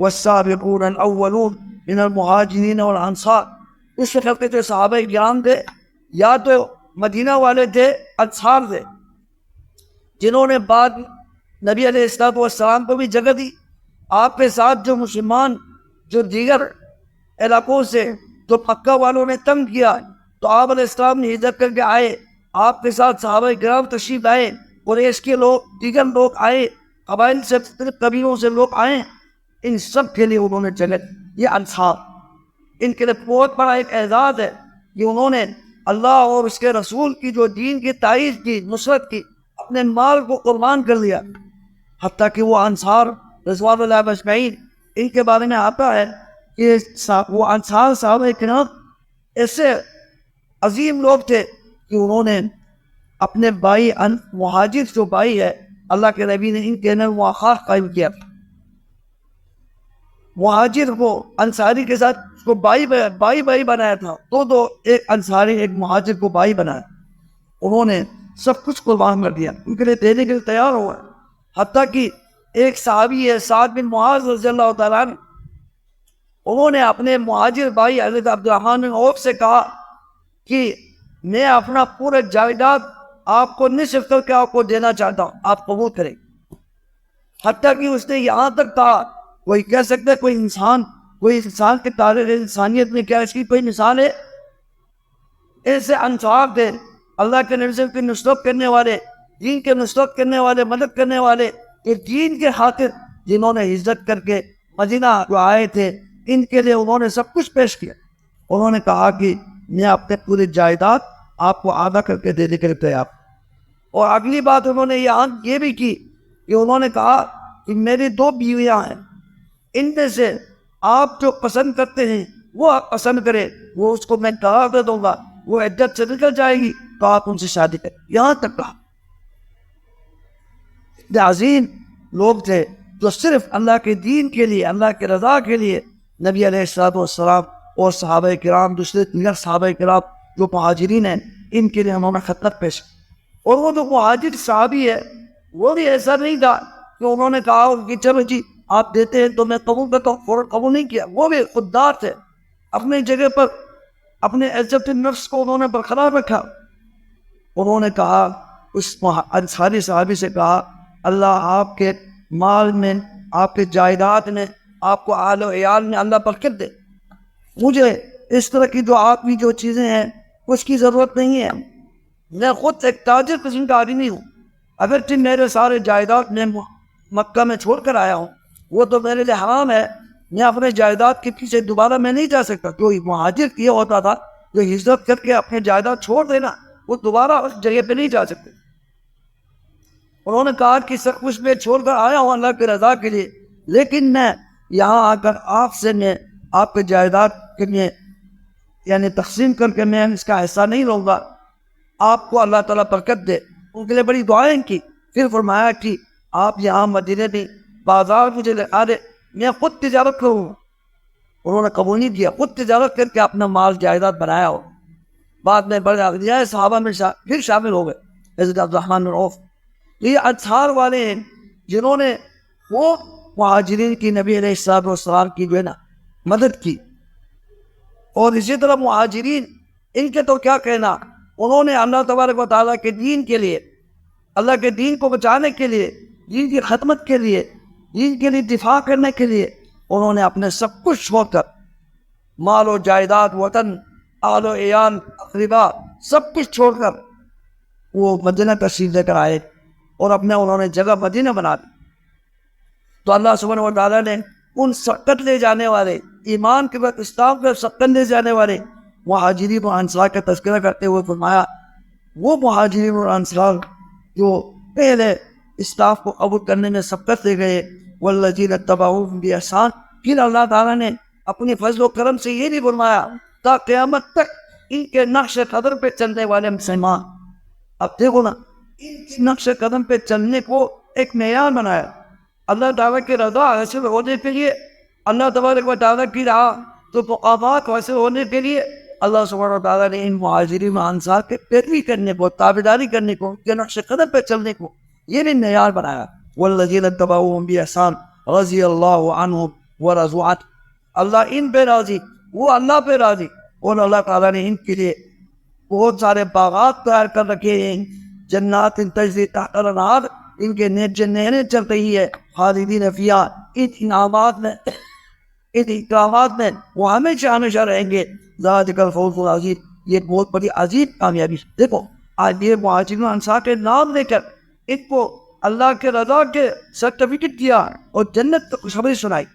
والسابقون الاولون من المہاجرین والانصار. اس وقت جو صحابہ کرام تھے یا تو مدینہ والے تھے، انصار تھے، جنہوں نے بعد نبی علیہ الصلوۃ والسلام کو بھی جگہ دی. آپ کے ساتھ جو مسلمان جو دیگر علاقوں سے جو مکہ والوں نے تنگ کیا، تو آپ علیہ السلام نے ہجرت کر کے آئے، آپ کے ساتھ صحابہ کرام تشریف لائے، قریش کے لوگ، دیگر لوگ آئے، قبائل سے مختلف قبیلوں سے لوگ آئے، ان سب کے لیے انہوں نے جگہ دی. یہ انصار، ان کے لیے بہت بڑا ایک اعزاز ہے کہ انہوں نے اللہ اور اس کے رسول کی جو دین کی تائید کی، نصرت کی، اپنے مال کو قربان کر دیا. حتیٰ کہ وہ انصار رضوان اللہ اجمعین، ان کے بارے میں آتا ہے کہ وہ انصار صحابہ کرام ایسے عظیم لوگ تھے کہ انہوں نے اپنے بھائی مہاجر جو بھائی ہے، اللہ کے نبی نے ان کے اندر مواخات قائم کیا. مہاجر کو انصاری کے ساتھ اس کو بائی بنایا تھا، تو ایک انصاری ایک مہاجر کو بائی بنایا. انہوں نے سب کچھ قربان کر دیا، ان کے لیے دینے کے لیے تیار ہوا. حتیٰ کہ ایک صحابی ہے سعد بن معاذ رضی اللہ تعالیٰ عنہ، انہوں نے اپنے مہاجر بھائی حضرت عبد الرحمن بن عوف سے کہا کہ میں اپنا پورا جائیداد آپ کو نصف کر کے آپ کو دینا چاہتا ہوں، آپ قبول کریں. حتیٰ کہ اس نے یہاں تک کہا، کوئی کہہ سکتا ہے کوئی انسان کے تاریخ انسانیت میں کیا اس کی کوئی مثال ہے؟ ایسے انصار تھے، اللہ کے نبی کی نصرت کرنے والے، دین کے نصرت کرنے والے، مدد کرنے والے، کہ دین کے خاطر جنہوں نے ہجرت کر کے مدینہ جو آئے تھے، ان کے لیے انہوں نے سب کچھ پیش کیا. انہوں نے کہا کہ میں اپنے پورے جائیداد آپ کو آدھا کر کے دینے کے لیے تیار. اور اگلی بات انہوں نے یہاں یہ بھی کی کہ انہوں نے کہا کہ میری 2 بیویاں ہیں، ان میں سے آپ جو پسند کرتے ہیں وہ آپ پسند کریں، وہ اس کو میں طلاق دے دوں گا، وہ عدت سے نکل جائے گی تو آپ ان سے شادی کریں. یہاں تک کہا. عظیم لوگ تھے جو صرف اللہ کے دین کے لیے، اللہ کے رضا کے لیے نبی علیہ الصلوۃ والسلام اور صحابہ کرام، دوسرے دیگر صحابہ کرام جو مہاجرین ہیں، ان کے لیے ہمیں خدمت پیش. اور وہ جو مہاجر صحابی ہے وہ بھی ایسا نہیں تھا کہ انہوں نے کہا کہ چلو جی آپ دیتے ہیں تو میں قبول کرتا ہوں، فوراً قبول نہیں کیا. وہ بھی خوددار تھے، اپنی جگہ پر اپنے عزت النفس کو انہوں نے برقرار رکھا. انہوں نے کہا، اس انصاری صحابی سے کہا، اللہ آپ کے مال میں، آپ کے جائیداد میں، آپ کو آل و عیال میں اللہ برکت دے. مجھے اس طرح کی جو آپ کی جو چیزیں ہیں اس کی ضرورت نہیں ہے. میں خود ایک تاجر قسم کا آدمی ہوں، اگرچہ میرے سارے جائیداد میں مکہ میں چھوڑ کر آیا ہوں، وہ تو میرے لیے حرام ہے. میں اپنے جائیداد کے پیچھے دوبارہ میں نہیں جا سکتا. جو مہاجر کیا ہوتا تھا، جو ہجرت کر کے اپنے جائیداد چھوڑ دینا، وہ دوبارہ اس جگہ پہ نہیں جا سکتے. انہوں نے کہا کہ سب کچھ میں چھوڑ کر آیا ہوں اللہ کے رضا کے لیے، لیکن میں یہاں آ کر آپ سے میں آپ کے جائیداد کے لیے یعنی تقسیم کر کے میں اس کا حصہ نہیں لوں گا. آپ کو اللہ تعالیٰ برکت دے. ان کے لیے بڑی دعائیں کی. پھر فرمایا کہ آپ یہاں مدینے میں بازار مجھے لگا دے، میں خود تجارت کروں. انہوں نے قبول نہیں کیا. خود تجارت کر کے اپنا مال جائیداد بنایا ہو. بعد میں بڑے صحابہ میں پھر شامل ہو گئے حضرت عبد الرحمن بن عوف. یہ انصار والے ہیں جنہوں نے وہ مہاجرین کی نبی علیہ الصلوۃ والسلام کی جو ہے نا مدد کی. اور اسی طرح مہاجرین، ان کے تو کیا کہنا، انہوں نے اللہ تبارک و تعالیٰ کے دین کے لیے، اللہ کے دین کو بچانے کے لیے، دین کی خدمت کے لیے، دین کے لیے دفاع کرنے کے لیے انہوں نے اپنے سب کچھ چھوڑ کر، مال و جائیداد، وطن، آل و عیال، اقربا، سب کچھ چھوڑ کر وہ مدینہ تشریف لے کر آئے اور اپنے انہوں نے جگہ مدینہ بنا دی. تو اللہ سبحانہ و تعالیٰ نے ان سبقت لے جانے والے، ایمان کے بعد اسلام کے سبقت لے جانے والے مہاجرین و انصار کا تذکرہ کرتے ہوئے فرمایا، وہ مہاجرین و انصار جو پہلے اسلام کو قبول کرنے میں سبقت لے گئے، والذین اتبعوہم بإحسان، پھر اللہ تعالیٰ نے اپنی فضل و کرم سے یہ بھی فرمایا تا قیامت تک ان کے نقش قدم پہ چلنے والے مسلمان. اب دیکھو نا، ان نقش قدم پہ چلنے کو ایک معیار بنایا. اللہ تعالیٰ کی رضا حاصل ہونے کے لیے، اللہ تبارک و تعالیٰ کی راہ تو مقامات حاصل ہونے کے لیے اللہ سبحانہ و تعالیٰ نے ان مہاجرین و انصار کے پیروی کرنے کو، تابعداری کرنے کو، ان کے نقش قدم پہ چلنے کو یہ بھی معیار بنایا. والذین اتبعوہم بإحسان رضی اللہ عنہم ورضوا عنہ، اللہ ان پہ راضی، وہ اللہ پہ راضی، اور اللہ تعالیٰ نے ان کے لیے بہت سارے باغات تیار کر رکھے ہیں، جنات تجری تحت الانہار، ان کے نیچے نہریں چل رہی ہے، خالدین فیہا، ان انعامات میں، ان اکرامات میں وہ ہمیشہ ہمیشہ رہیں گے۔ ذالک الفوز العظیم، یہ بہت بڑی عظیم کامیابی۔ دیکھو آج یہ مہاجرین انصار کے نام لے کر ان کو اللہ کے رضا کے سرٹیفکیٹ دیا اور جنت کی خوشخبری سنائی۔